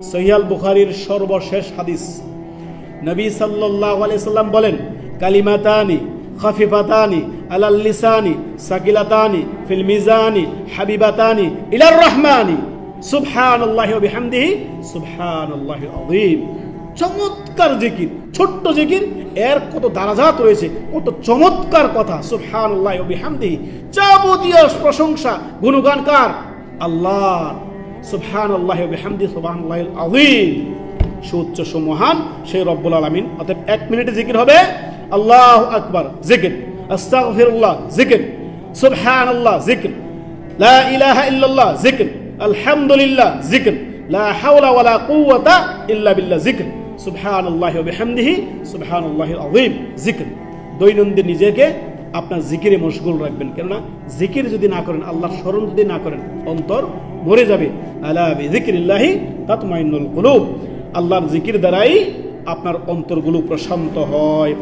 সহিহ আল বুখারীর সর্বশেষ হাদিস, নবী সাল্লাল্লাহু আলাইহি সাল্লাম বলেন, কালিমাতানি খাফিফাতানি আলাল লিসানি সাকিলাতানি ফিল মিজানি হাবিবাতানি ইলার রহমানি সুবহানাল্লাহি ওয়া বিহামদিহি সুবহানাল্লাহিল আযীম। চমৎকার জিকির, ছোট্ট জিকির, এর কত দারাজাত রয়েছে, কত চমৎকার কথা। সুবহানাল্লাহি ওয়া বিহামদিহি, যাবতীয় প্রশংসা গুণগান কার? আল্লাহর। সুবহানাল্লাহি ওয়া বিহামদিহি সুবহানাল্লাহিল আযীম, সুউচ্চ সুমহান সেই রব্বুল আলামিন। অতএব 1 মিনিটে জিকির হবে আল্লাহু আকবার জিকির, আস্তাগফিরুল্লাহ জিকির, সুবহানাল্লাহ জিকির, লা ইলাহা ইল্লাল্লাহ জিকির, আলহামদুলিল্লাহ জিকির, লা হাওলা ওয়ালা কুওয়াতা ইল্লা বিল্লাহ জিকির, সুবহানাল্লাহি ওয়া বিহামদিহি সুবহানাল্লাহিল আযীম জিকির। দৈনন্দিন নিজেকে আপনার জিকিরে মশগুল রাখবেন, কেননা জিকির যদি না করেন, আল্লাহর স্মরণ যদি না করেন, অন্তর মরে যাবে। আলা বিযিকরিল্লাহি তাতমাইন্নুল কুলুব, আল্লাহর জিকির দ্বারাই আপনার অন্তরগুলো প্রশান্ত হয়।